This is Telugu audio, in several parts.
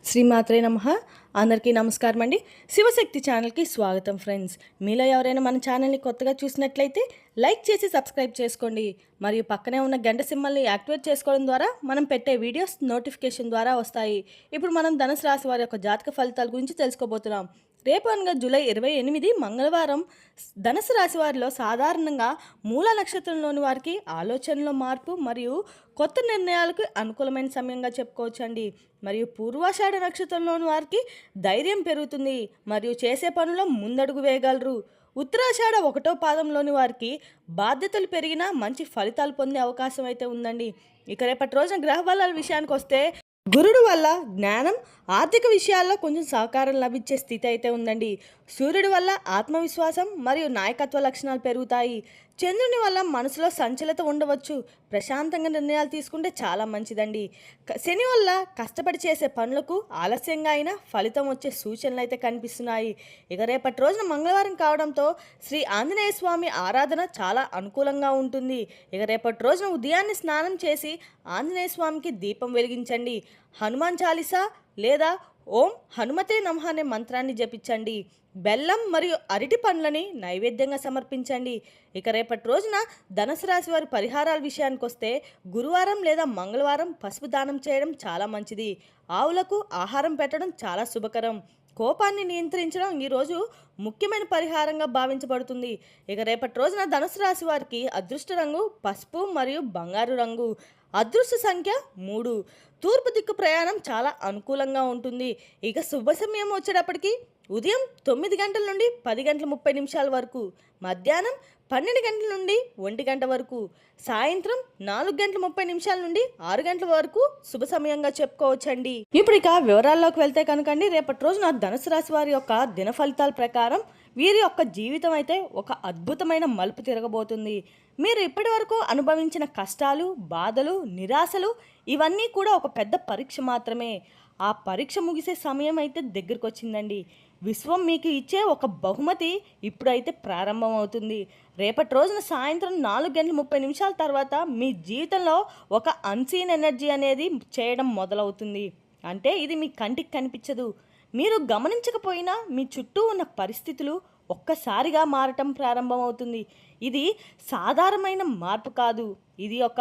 శ్రీమాత్రే నమః. అందరికీ నమస్కారం అండి. శివశక్తి ఛానల్కి స్వాగతం ఫ్రెండ్స్. మీలో ఎవరైనా మన ఛానల్ని కొత్తగా చూసినట్లయితే లైక్ చేసి సబ్స్క్రైబ్ చేసుకోండి. మరియు పక్కనే ఉన్న గంట సింబల్ని యాక్టివేట్ చేసుకోవడం ద్వారా మనం పెట్టే వీడియోస్ నోటిఫికేషన్ ద్వారా వస్తాయి. ఇప్పుడు మనం ధనుసు రాశి వారి యొక్క జాతక ఫలితాల గురించి తెలుసుకోబోతున్నాం. రేపు అనగా జూలై 28 మంగళవారం ధనుసు రాశి వారిలో సాధారణంగా మూల నక్షత్రంలోని వారికి ఆలోచనలో మార్పు మరియు కొత్త నిర్ణయాలకు అనుకూలమైన సమయంగా చెప్పుకోవచ్చండి. మరియు పూర్వాషాఢ నక్షత్రంలోని వారికి ధైర్యం పెరుగుతుంది మరియు చేసే పనుల్లో ముందడుగు వేయగలరు. ఉత్తరాషాఢ 1వ పాదంలోని వారికి బాధ్యతలు పెరిగినా మంచి ఫలితాలు పొందే అవకాశం అయితే ఉందండి. ఇక రేపటి రోజున గ్రహ బలాల విషయానికి వస్తే గురుడు వల్ల జ్ఞానం, ఆర్థిక విషయాల్లో కొంచెం సహకారం లభించే స్థితి అయితే ఉందండి. సూర్యుడి వల్ల ఆత్మవిశ్వాసం మరియు నాయకత్వ లక్షణాలు పెరుగుతాయి. చంద్రుని వల్ల మనసులో సంచలత ఉండవచ్చు. ప్రశాంతంగా నిర్ణయాలు తీసుకుంటే చాలా మంచిదండి. శని వల్ల కష్టపడి చేసే పనులకు ఆలస్యంగా అయినా ఫలితం వచ్చే సూచనలు అయితే కనిపిస్తున్నాయి. ఇక రేపటి రోజున మంగళవారం కావడంతో శ్రీ ఆంజనేయ స్వామి ఆరాధన చాలా అనుకూలంగా ఉంటుంది. ఇక రేపటి రోజున ఉదయాన్నే స్నానం చేసి ఆంజనేయ స్వామికి దీపం వెలిగించండి. హనుమాన్ చాలీసా లేదా ఓం హనుమతే నమః అనే మంత్రాన్ని జపించండి. బెల్లం మరియు అరటి పండ్లని నైవేద్యంగా సమర్పించండి. ఇక రేపటి రోజున ధనుసు రాశి వారి పరిహారాల విషయానికి వస్తే గురువారం లేదా మంగళవారం పసుపు దానం చేయడం చాలా మంచిది. ఆవులకు ఆహారం పెట్టడం చాలా శుభకరం. కోపాన్ని నియంత్రించడం ఈరోజు ముఖ్యమైన పరిహారంగా భావించబడుతుంది. ఇక రేపటి రోజున ధనుసు రాశి వారికి అదృష్ట రంగు పసుపు మరియు బంగారు రంగు. అదృష్ట సంఖ్య 3. తూర్పు దిక్కు ప్రయాణం చాలా అనుకూలంగా ఉంటుంది. ఇక శుభ సమయం వచ్చేటప్పటికి ఉదయం 9 గంటల నుండి 10 గంటల 30 నిమిషాల వరకు, మధ్యాహ్నం 12 గంటల నుండి 1 గంట వరకు, సాయంత్రం 4 గంటల 30 నిమిషాల నుండి 6 గంటల వరకు శుభ సమయంగా చెప్పుకోవచ్చండి. ఇప్పుడు ఇక వివరాల్లోకి వెళ్తే కనుకండి, రేపటి రోజున ధనుసు రాశి వారి యొక్క దిన ఫలితాల ప్రకారం వీరి యొక్క జీవితం అయితే ఒక అద్భుతమైన మలుపు తిరగబోతుంది. మీరు ఇప్పటి వరకు అనుభవించిన కష్టాలు, బాధలు, నిరాశలు ఇవన్నీ కూడా ఒక పెద్ద పరీక్ష మాత్రమే. ఆ పరీక్ష ముగిసే సమయం అయితే దగ్గరకు వచ్చిందండి. విశ్వం మీకు ఇచ్చే ఒక బహుమతి ఇప్పుడైతే ప్రారంభమవుతుంది. రేపటి రోజున సాయంత్రం 4 గంటల 30 నిమిషాల తర్వాత మీ జీవితంలో ఒక అన్సీన్ ఎనర్జీ అనేది చేయడం మొదలవుతుంది. అంటే ఇది మీ కంటికి కనిపించదు. మీరు గమనించకపోయినా మీ చుట్టూ ఉన్న పరిస్థితులు ఒక్కసారిగా మారటం ప్రారంభమవుతుంది. ఇది సాధారణమైన మార్పు కాదు, ఇది ఒక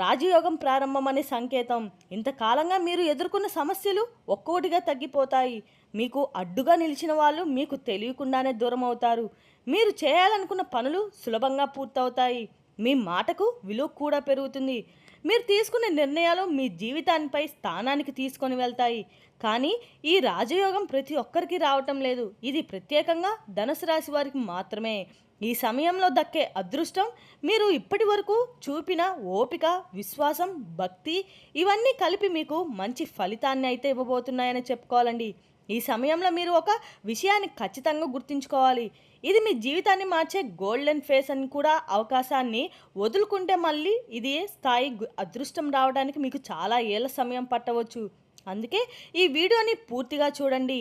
రాజయోగం ప్రారంభం అనే సంకేతం. ఇంతకాలంగా మీరు ఎదుర్కొన్న సమస్యలు ఒక్కొక్కటిగా తగ్గిపోతాయి. మీకు అడ్డుగా నిలిచిన వాళ్ళు మీకు తెలియకుండానే దూరం అవుతారు. మీరు చేయాలనుకున్న పనులు సులభంగా పూర్తవుతాయి. మీ మాటకు విలువ కూడా పెరుగుతుంది. మీరు తీసుకునే నిర్ణయాలు మీ జీవితానిపై స్థానానికి తీసుకొని వెళ్తాయి. కానీ ఈ రాజయోగం ప్రతి ఒక్కరికి రావటం లేదు. ఇది ప్రత్యేకంగా ధనుసు రాశి వారికి మాత్రమే. ఈ సమయంలో దక్కే అదృష్టం మీరు ఇప్పటి వరకు చూపిన ఓపిక, విశ్వాసం, భక్తి ఇవన్నీ కలిపి మీకు మంచి ఫలితాన్ని అయితే ఇవ్వబోతున్నాయని చెప్పుకోవాలండి. ఈ సమయంలో మీరు ఒక విషయాన్ని ఖచ్చితంగా గుర్తుంచుకోవాలి. ఇది మీ జీవితాన్ని మార్చే గోల్డెన్ ఫేస్ అని కూడా అవకాశాన్ని వదులుకుంటే మళ్ళీ ఇది స్థాయి అదృష్టం రావడానికి మీకు చాలా ఏళ్ళ సమయం పట్టవచ్చు. అందుకే ఈ వీడియోని పూర్తిగా చూడండి,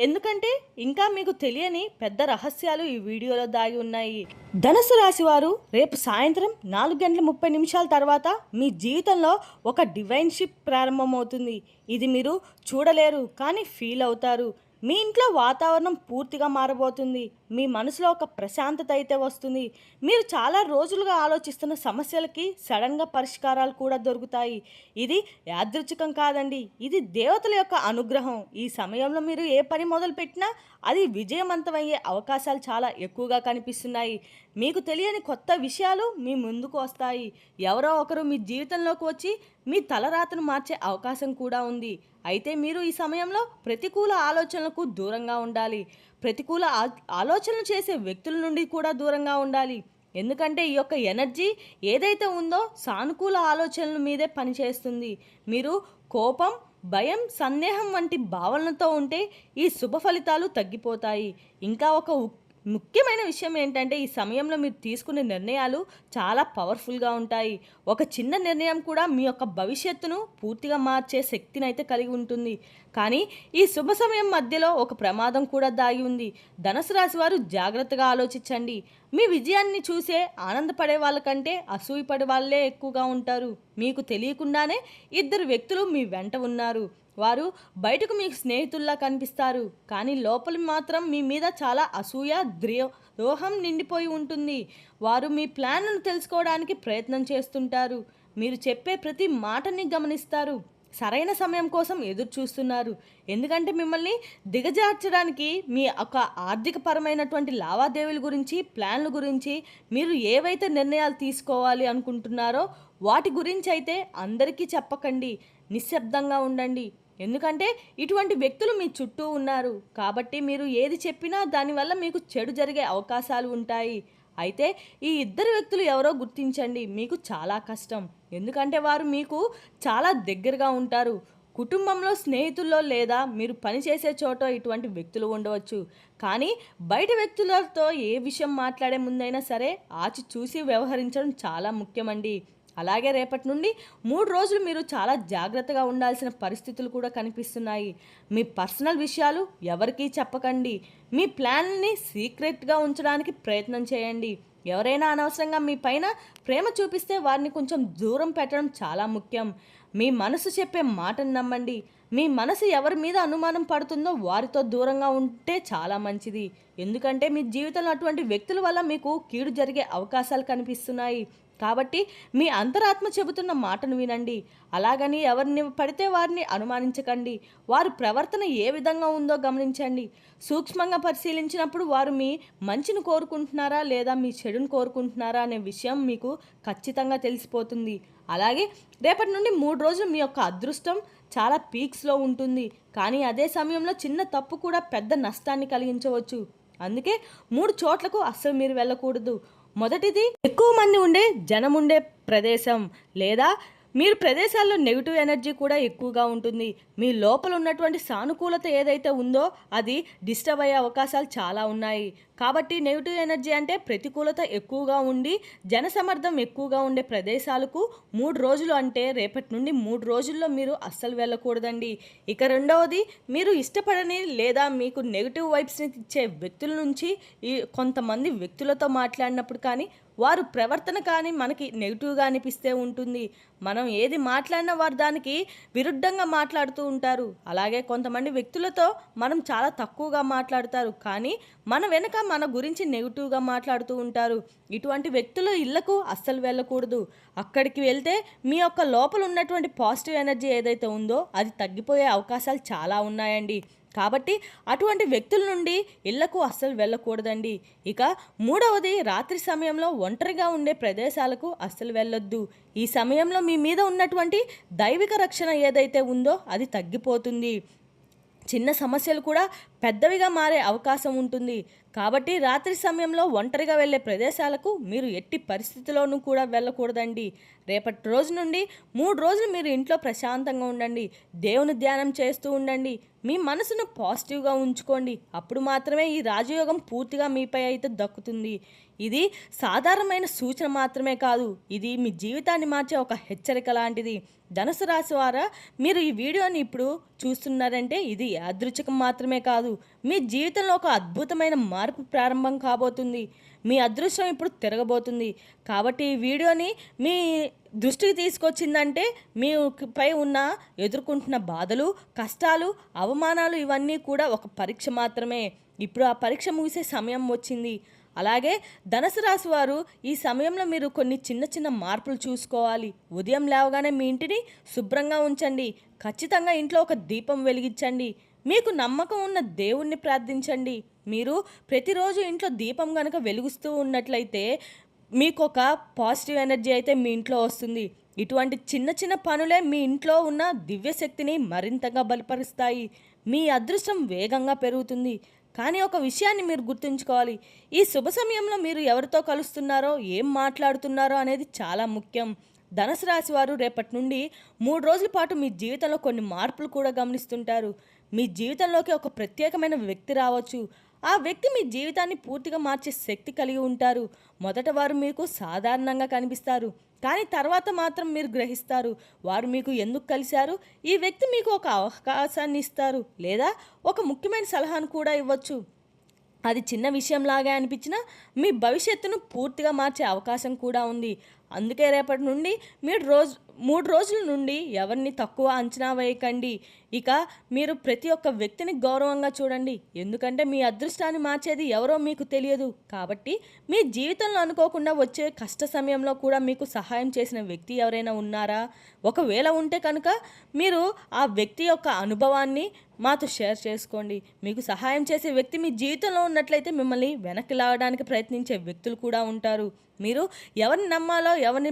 ఎందుకంటే ఇంకా మీకు తెలియని పెద్ద రహస్యాలు ఈ వీడియోలో దాగి ఉన్నాయి. ధనుసు రాశి వారు రేపు సాయంత్రం 4 గంటల 30 నిమిషాల తర్వాత మీ జీవితంలో ఒక డివైన్ షిప్ ప్రారంభమవుతుంది. ఇది మీరు చూడలేరు కానీ ఫీల్ అవుతారు. మీ ఇంట్లో వాతావరణం పూర్తిగా మారబోతుంది. మీ మనసులో ఒక ప్రశాంతత అయితే వస్తుంది. మీరు చాలా రోజులుగా ఆలోచిస్తున్న సమస్యలకి సడన్గా పరిష్కారాలు కూడా దొరుకుతాయి. ఇది యాదృచ్ఛికం కాదండి, ఇది దేవతల యొక్క అనుగ్రహం. ఈ సమయంలో మీరు ఏ పని మొదలుపెట్టినా అది విజయవంతమయ్యే అవకాశాలు చాలా ఎక్కువగా కనిపిస్తున్నాయి. మీకు తెలియని కొత్త విషయాలు మీ ముందుకు వస్తాయి. ఎవరో ఒకరు మీ జీవితంలోకి వచ్చి మీ తలరాతను మార్చే అవకాశం కూడా ఉంది. అయితే మీరు ఈ సమయంలో ప్రతికూల ఆలోచనలకు దూరంగా ఉండాలి. ప్రతికూల ఆలోచనలు చేసే వ్యక్తుల నుండి కూడా దూరంగా ఉండాలి. ఎందుకంటే ఈ యొక్క ఎనర్జీ ఏదైతే ఉందో సానుకూల ఆలోచనల మీదే పనిచేస్తుంది. మీరు కోపం, భయం, సందేహం వంటి భావనలతో ఉంటే ఈ శుభ ఫలితాలు తగ్గిపోతాయి. ఇంకా ఒక ముఖ్యమైన విషయం ఏంటంటే ఈ సమయంలో మీరు తీసుకునే నిర్ణయాలు చాలా పవర్ఫుల్గా ఉంటాయి. ఒక చిన్న నిర్ణయం కూడా మీ యొక్క భవిష్యత్తును పూర్తిగా మార్చే శక్తిని అయితే కలిగి ఉంటుంది. కానీ ఈ శుభ సమయం మధ్యలో ఒక ప్రమాదం కూడా దాగి ఉంది. ధనుసు రాశి వారు జాగ్రత్తగా ఆలోచించండి. మీ విజయాన్ని చూసే ఆనందపడే వాళ్ళకంటే అసూయపడే వాళ్ళే ఎక్కువగా ఉంటారు. మీకు తెలియకుండానే 2 వ్యక్తులు మీ వెంట ఉన్నారు. వారు బయటకు మీకు స్నేహితుల్లా కనిపిస్తారు, కానీ లోపల మాత్రం మీ మీద చాలా అసూయ, ద్రోహం నిండిపోయి ఉంటుంది. వారు మీ ప్లాన్లను తెలుసుకోవడానికి ప్రయత్నం చేస్తుంటారు. మీరు చెప్పే ప్రతి మాటని గమనిస్తారు. సరైన సమయం కోసం ఎదురు చూస్తున్నారు. ఎందుకంటే మిమ్మల్ని దిగజార్చడానికి మీ ఒక ఆర్థికపరమైనటువంటి లావాదేవీల గురించి, ప్లాన్ల గురించి, మీరు ఏవైతే నిర్ణయాలు తీసుకోవాలి అనుకుంటున్నారో వాటి గురించి అయితే అందరికీ చెప్పకండి. నిశ్శబ్దంగా ఉండండి. ఎందుకంటే ఇటువంటి వ్యక్తులు మీ చుట్టూ ఉన్నారు. కాబట్టి మీరు ఏది చెప్పినా దానివల్ల మీకు చెడు జరిగే అవకాశాలు ఉంటాయి. అయితే ఈ ఇద్దరు వ్యక్తులు ఎవరో గుర్తించండి. మీకు చాలా కష్టం. ఎందుకంటే వారు మీకు చాలా దగ్గరగా ఉంటారు. కుటుంబంలో, స్నేహితుల్లో లేదా మీరు పనిచేసే చోట ఇటువంటి వ్యక్తులు ఉండవచ్చు. కానీ బయట వ్యక్తులతో ఏ విషయం మాట్లాడే ముందైనా సరే ఆచి చూసి వ్యవహరించడం చాలా ముఖ్యమండి. అలాగే రేపటి నుండి 3 రోజులు మీరు చాలా జాగ్రత్తగా ఉండాల్సిన పరిస్థితులు కూడా కనిపిస్తున్నాయి. మీ పర్సనల్ విషయాలు ఎవరికీ చెప్పకండి. మీ ప్లాన్ని సీక్రెట్గా ఉంచడానికి ప్రయత్నం చేయండి. ఎవరైనా అనవసరంగా మీ పైన ప్రేమ చూపిస్తే వారిని కొంచెం దూరం పెట్టడం చాలా ముఖ్యం. మీ మనసు చెప్పే మాటను నమ్మండి. మీ మనసు ఎవరి మీద అనుమానం పడుతుందో వారితో దూరంగా ఉంటే చాలా మంచిది. ఎందుకంటే మీ జీవితంలో అటువంటి వ్యక్తుల వల్ల మీకు కీడు జరిగే అవకాశాలు కనిపిస్తున్నాయి. కాబట్టి మీ అంతరాత్మ చెబుతున్న మాటను వినండి. అలాగని ఎవరిని పడితే వారిని అనుమానించకండి. వారి ప్రవర్తన ఏ విధంగా ఉందో గమనించండి. సూక్ష్మంగా పరిశీలించినప్పుడు వారు మీ మంచిని కోరుకుంటున్నారా లేదా మీ చెడును కోరుకుంటున్నారా అనే విషయం మీకు ఖచ్చితంగా తెలిసిపోతుంది. అలాగే రేపటి నుండి 3 రోజులు మీ యొక్క అదృష్టం చాలా పీక్స్లో ఉంటుంది. కానీ అదే సమయంలో చిన్న తప్పు కూడా పెద్ద నష్టాన్ని కలిగించవచ్చు. అందుకే 3 చోట్లకు అస్సలు మీరు వెళ్ళకూడదు. మొదటిది, ఎక్కువ మంది ఉండే జనం ఉండే ప్రదేశం, లేదా మీరు ప్రదేశాల్లో నెగిటివ్ ఎనర్జీ కూడా ఎక్కువగా ఉంటుంది. మీ లోపల ఉన్నటువంటి సానుకూలత ఏదైతే ఉందో అది డిస్టర్బ్ అయ్యే అవకాశాలు చాలా ఉన్నాయి. కాబట్టి నెగిటివ్ ఎనర్జీ అంటే ప్రతికూలత ఎక్కువగా ఉండి జనసమర్థం ఎక్కువగా ఉండే ప్రదేశాలకు 3 రోజులు అంటే రేపటి నుండి 3 రోజుల్లో మీరు అస్సలు వెళ్ళకూడదండి. ఇక రెండవది, మీరు ఇష్టపడని లేదా మీకు నెగిటివ్ వైబ్స్ని ఇచ్చే వ్యక్తుల నుంచి కొంతమంది వ్యక్తులతో మాట్లాడినప్పుడు కానీ వారు ప్రవర్తన కానీ మనకి నెగిటివ్గా అనిపిస్తే ఉంటుంది. మనం ఏది మాట్లాడినా వారు దానికి విరుద్ధంగా మాట్లాడుతూ ఉంటారు. అలాగే కొంతమంది వ్యక్తులతో మనం చాలా తక్కువగా మాట్లాడతారు, కానీ మన వెనుక మన గురించి నెగిటివ్గా మాట్లాడుతూ ఉంటారు. ఇటువంటి వ్యక్తులు ఇళ్లకు అస్సలు వెళ్ళకూడదు. అక్కడికి వెళ్తే మీ యొక్క లోపల ఉన్నటువంటి పాజిటివ్ ఎనర్జీ ఏదైతే ఉందో అది తగ్గిపోయే అవకాశాలు చాలా ఉన్నాయండి. కాబట్టి అటువంటి వ్యక్తుల నుండి ఇళ్లకు అస్సలు వెళ్ళకూడదండి. ఇక మూడవది, రాత్రి సమయంలో ఒంటరిగా ఉండే ప్రదేశాలకు అస్సలు వెళ్ళొద్దు. ఈ సమయంలో మీ మీద ఉన్నటువంటి దైవిక రక్షణ ఏదైతే ఉందో అది తగ్గిపోతుంది. చిన్న సమస్యలు కూడా పెద్దవిగా మారే అవకాశం ఉంటుంది. కాబట్టి రాత్రి సమయంలో ఒంటరిగా వెళ్ళే ప్రదేశాలకు మీరు ఎట్టి పరిస్థితిలోనూ కూడా వెళ్ళకూడదండి. రేపటి రోజు నుండి 3 రోజులు మీరు ఇంట్లో ప్రశాంతంగా ఉండండి. దేవుని ధ్యానం చేస్తూ ఉండండి. మీ మనసును పాజిటివ్గా ఉంచుకోండి. అప్పుడు మాత్రమే ఈ రాజయోగం పూర్తిగా మీపై అయితే దక్కుతుంది. ఇది సాధారణమైన సూచన మాత్రమే కాదు, ఇది మీ జీవితాన్ని మార్చే ఒక హెచ్చరిక లాంటిది. ధనుసు రాశి వారా, మీరు ఈ వీడియోని ఇప్పుడు చూస్తున్నారంటే ఇది యాదృచ్ఛికం మాత్రమే కాదు, మీ జీవితంలో ఒక అద్భుతమైన మార్పు ప్రారంభం కాబోతుంది. మీ అదృష్టం ఇప్పుడు తిరగబోతుంది. కాబట్టి ఈ వీడియోని మీ దృష్టికి తీసుకొచ్చిందంటే మీపై ఉన్న ఎదుర్కొంటున్న బాధలు, కష్టాలు, అవమానాలు ఇవన్నీ కూడా ఒక పరీక్ష మాత్రమే. ఇప్పుడు ఆ పరీక్ష ముగిసే సమయం వచ్చింది. అలాగే ధనుసు రాశి వారు, ఈ సమయంలో మీరు కొన్ని చిన్న చిన్న మార్పులు చూసుకోవాలి. ఉదయం లేవగానే మీ ఇంటిని శుభ్రంగా ఉంచండి. ఖచ్చితంగా ఇంట్లో ఒక దీపం వెలిగించండి. మీకు నమ్మకం ఉన్న దేవుణ్ణి ప్రార్థించండి. మీరు ప్రతిరోజు ఇంట్లో దీపం కనుక వెలుగుస్తూ ఉన్నట్లయితే మీకు ఒక పాజిటివ్ ఎనర్జీ అయితే మీ ఇంట్లో వస్తుంది. ఇటువంటి చిన్న చిన్న పనులే మీ ఇంట్లో ఉన్న దివ్యశక్తిని మరింతగా బలపరుస్తాయి. మీ అదృష్టం వేగంగా పెరుగుతుంది. కానీ ఒక విషయాన్ని మీరు గుర్తుంచుకోవాలి, ఈ శుభ సమయంలో మీరు ఎవరితో కలుస్తున్నారో, ఏం మాట్లాడుతున్నారో అనేది చాలా ముఖ్యం. ధనుసు రాశి వారు రేపటి నుండి 3 రోజుల పాటు మీ జీవితంలో కొన్ని మార్పులు కూడా గమనిస్తుంటారు. మీ జీవితంలోకి ఒక ప్రత్యేకమైన వ్యక్తి రావచ్చు. ఆ వ్యక్తి మీ జీవితాన్ని పూర్తిగా మార్చే శక్తి కలిగి ఉంటారు. మొదట వారు మీకు సాధారణంగా కనిపిస్తారు, కానీ తర్వాత మాత్రం మీరు గ్రహిస్తారు వారు మీకు ఎందుకు కలిశారు. ఈ వ్యక్తి మీకు ఒక అవకాశాన్ని ఇస్తారు, లేదా ఒక ముఖ్యమైన సలహాను కూడా ఇవ్వచ్చు. అది చిన్న విషయంలాగా అనిపించినా మీ భవిష్యత్తును పూర్తిగా మార్చే అవకాశం కూడా ఉంది. అందుకే రేపటి నుండి మీరు 3 రోజుల నుండి ఎవరిని తక్కువ అంచనా వేయకండి. ఇక మీరు ప్రతి ఒక్క వ్యక్తిని గౌరవంగా చూడండి. ఎందుకంటే మీ అదృష్టాన్ని మార్చేది ఎవరో మీకు తెలియదు. కాబట్టి మీ జీవితంలో అనుకోకుండా వచ్చే కష్ట సమయంలో కూడా మీకు సహాయం చేసిన వ్యక్తి ఎవరైనా ఉన్నారా? ఒకవేళ ఉంటే కనుక మీరు ఆ వ్యక్తి యొక్క అనుభవాన్ని మాతో షేర్ చేసుకోండి. మీకు సహాయం చేసే వ్యక్తి మీ జీవితంలో ఉన్నట్లయితే మిమ్మల్ని వెనక్కి లాగడానికి ప్రయత్నించే వ్యక్తులు కూడా ఉంటారు. మీరు ఎవరిని నమ్మాలో, ఎవరిని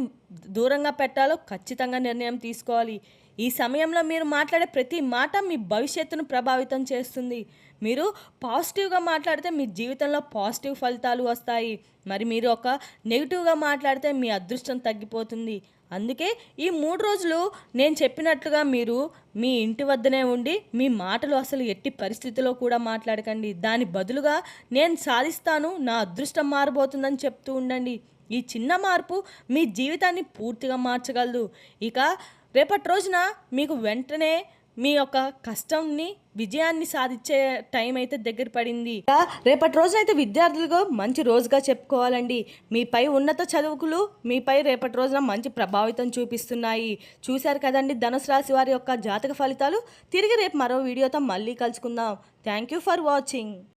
దూరంగా పెట్టాలో ఖచ్చితంగా నిర్ణయం తీసుకోవాలి. ఈ సమయంలో మీరు మాట్లాడే ప్రతి మాట మీ భవిష్యత్తును ప్రభావితం చేస్తుంది. మీరు పాజిటివ్గా మాట్లాడితే మీ జీవితంలో పాజిటివ్ ఫలితాలు వస్తాయి. మరి మీరు ఒక నెగిటివ్గా మాట్లాడితే మీ అదృష్టం తగ్గిపోతుంది. అందుకే ఈ 3 రోజులు నేను చెప్పినట్లుగా మీరు మీ ఇంటి వద్దనే ఉండి మీ మాటలు అసలు ఎట్టి పరిస్థితిలో కూడా మాట్లాడకండి. దాని బదులుగా నేను సాధిస్తాను, నా అదృష్టం మారబోతుందని చెప్తూ ఉండండి. ఈ చిన్న మార్పు మీ జీవితాన్ని పూర్తిగా మార్చగలదు. ఇక రేపటి రోజున మీకు వెంటనే మీ యొక్క కష్టంని విజయాన్ని సాధించే టైం అయితే దగ్గర పడింది. రేపటి రోజునైతే విద్యార్థులకు మంచి రోజుగా చెప్పుకోవాలండి. మీపై ఉన్నత చదువుకులు మీపై రేపటి రోజున మంచి ప్రభావితం చూపిస్తున్నాయి. చూశారు కదండి ధనుసు రాశి వారి యొక్క జాతక ఫలితాలు. తిరిగి రేపు మరో వీడియోతో మళ్ళీ కలుసుకుందాం. Thank you for watching.